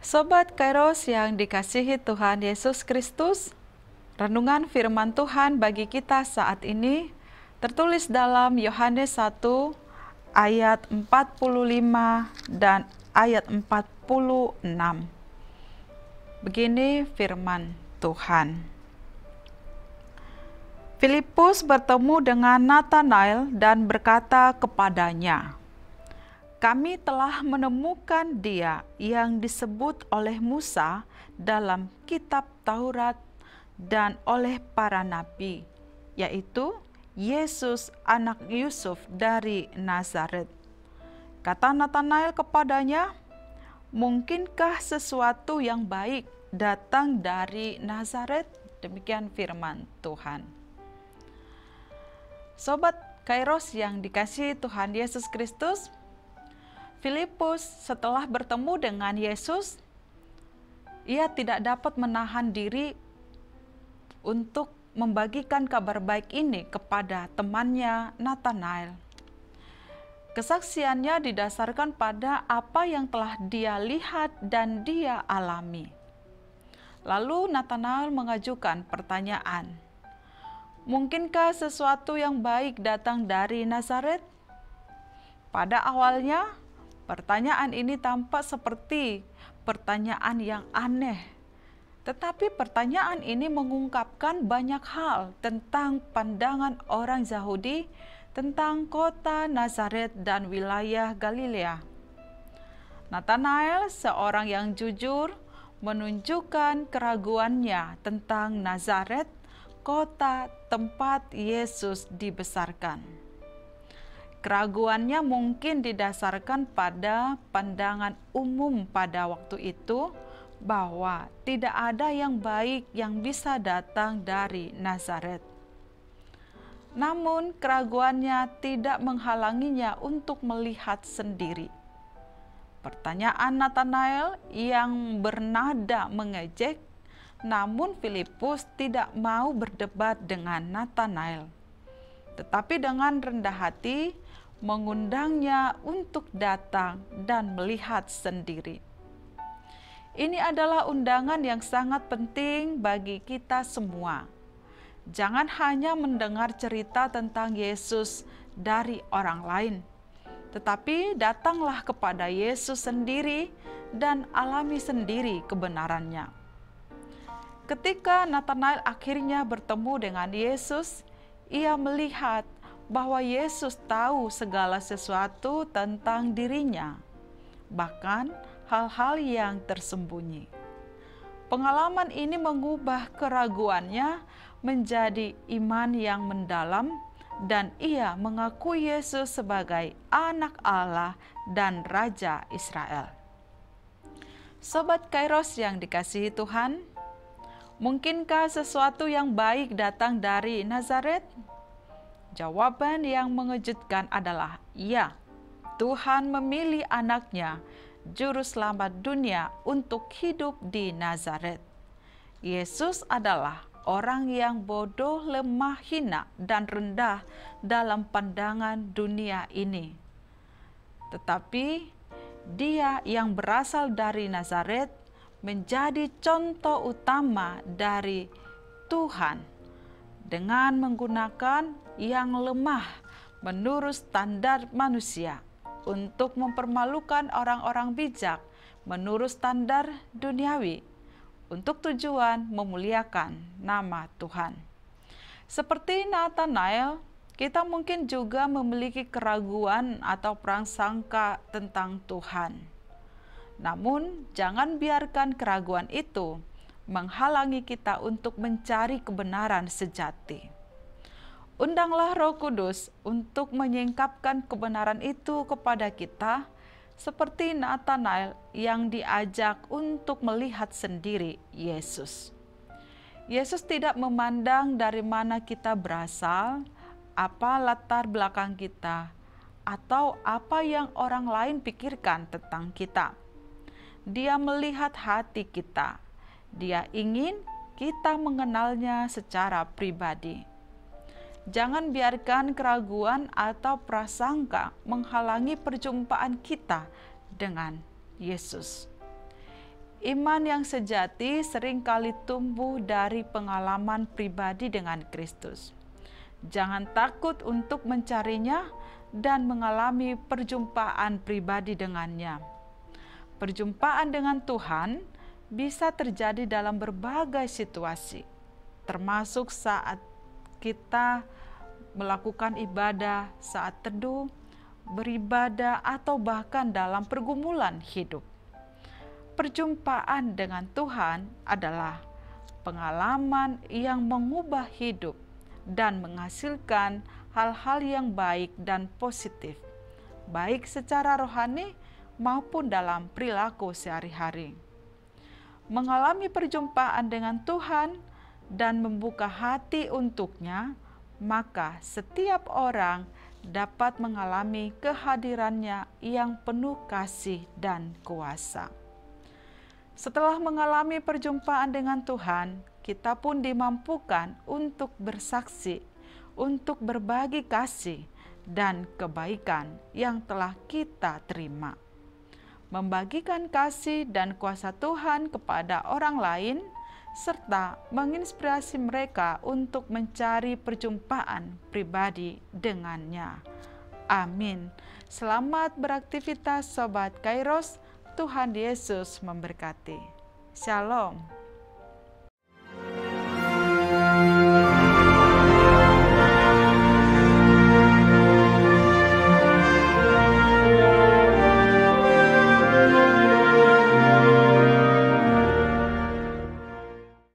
Sobat Kairos yang dikasihi Tuhan Yesus Kristus, renungan firman Tuhan bagi kita saat ini tertulis dalam Yohanes 1 ayat 45 dan ayat 46. Begini firman Tuhan. Filipus bertemu dengan Nathanael dan berkata kepadanya, "Kami telah menemukan Dia yang disebut oleh Musa dalam kitab Taurat dan oleh para nabi, yaitu Yesus anak Yusuf dari Nazaret." Kata Nathanael kepadanya, "Mungkinkah sesuatu yang baik datang dari Nazaret?" Demikian firman Tuhan. Sobat Kairos yang dikasihi Tuhan Yesus Kristus, Filipus setelah bertemu dengan Yesus, ia tidak dapat menahan diri untuk membagikan kabar baik ini kepada temannya Nathanael. Kesaksiannya didasarkan pada apa yang telah dia lihat dan dia alami. Lalu Nathanael mengajukan pertanyaan, "Mungkinkah sesuatu yang baik datang dari Nazaret?" Pada awalnya, pertanyaan ini tampak seperti pertanyaan yang aneh, tetapi pertanyaan ini mengungkapkan banyak hal tentang pandangan orang Yahudi tentang kota Nazaret dan wilayah Galilea. Nathanael, seorang yang jujur, menunjukkan keraguannya tentang Nazaret, kota tempat Yesus dibesarkan. Keraguannya mungkin didasarkan pada pandangan umum pada waktu itu bahwa tidak ada yang baik yang bisa datang dari Nazaret. Namun keraguannya tidak menghalanginya untuk melihat sendiri. Pertanyaan Nathanael yang bernada mengejek, namun Filipus tidak mau berdebat dengan Nathanael, tetapi dengan rendah hati mengundangnya untuk datang dan melihat sendiri. Ini adalah undangan yang sangat penting bagi kita semua. Jangan hanya mendengar cerita tentang Yesus dari orang lain, tetapi datanglah kepada Yesus sendiri dan alami sendiri kebenarannya. Ketika Nathanael akhirnya bertemu dengan Yesus, ia melihat bahwa Yesus tahu segala sesuatu tentang dirinya, bahkan hal-hal yang tersembunyi. Pengalaman ini mengubah keraguannya menjadi iman yang mendalam, dan ia mengakui Yesus sebagai anak Allah dan Raja Israel. Sobat Kairos yang dikasihi Tuhan, mungkinkah sesuatu yang baik datang dari Nazaret? Jawaban yang mengejutkan adalah ya. Tuhan memilih anaknya, juru selamat dunia, untuk hidup di Nazaret. Yesus adalah orang yang bodoh, lemah, hina, dan rendah dalam pandangan dunia ini. Tetapi Dia yang berasal dari Nazaret menjadi contoh utama dari Tuhan dengan menggunakan yang lemah menurut standar manusia untuk mempermalukan orang-orang bijak menurut standar duniawi, untuk tujuan memuliakan nama Tuhan. Seperti Nathanael, kita mungkin juga memiliki keraguan atau prasangka tentang Tuhan. Namun, jangan biarkan keraguan itu menghalangi kita untuk mencari kebenaran sejati. Undanglah Roh Kudus untuk menyingkapkan kebenaran itu kepada kita, seperti Nathanael yang diajak untuk melihat sendiri Yesus. Yesus tidak memandang dari mana kita berasal, apa latar belakang kita, atau apa yang orang lain pikirkan tentang kita. Dia melihat hati kita. Dia ingin kita mengenalnya secara pribadi. Jangan biarkan keraguan atau prasangka menghalangi perjumpaan kita dengan Yesus. Iman yang sejati seringkali tumbuh dari pengalaman pribadi dengan Kristus. Jangan takut untuk mencarinya dan mengalami perjumpaan pribadi dengannya. Perjumpaan dengan Tuhan bisa terjadi dalam berbagai situasi, termasuk saat kita melakukan ibadah, saat teduh, beribadah, atau bahkan dalam pergumulan hidup. Perjumpaan dengan Tuhan adalah pengalaman yang mengubah hidup dan menghasilkan hal-hal yang baik dan positif, baik secara rohani maupun dalam perilaku sehari-hari. Mengalami perjumpaan dengan Tuhan dan membuka hati untuknya, maka setiap orang dapat mengalami kehadirannya yang penuh kasih dan kuasa. Setelah mengalami perjumpaan dengan Tuhan, kita pun dimampukan untuk bersaksi, untuk berbagi kasih dan kebaikan yang telah kita terima. Membagikan kasih dan kuasa Tuhan kepada orang lain, serta menginspirasi mereka untuk mencari perjumpaan pribadi dengannya. Amin. Selamat beraktivitas Sobat Kairos, Tuhan Yesus memberkati. Shalom.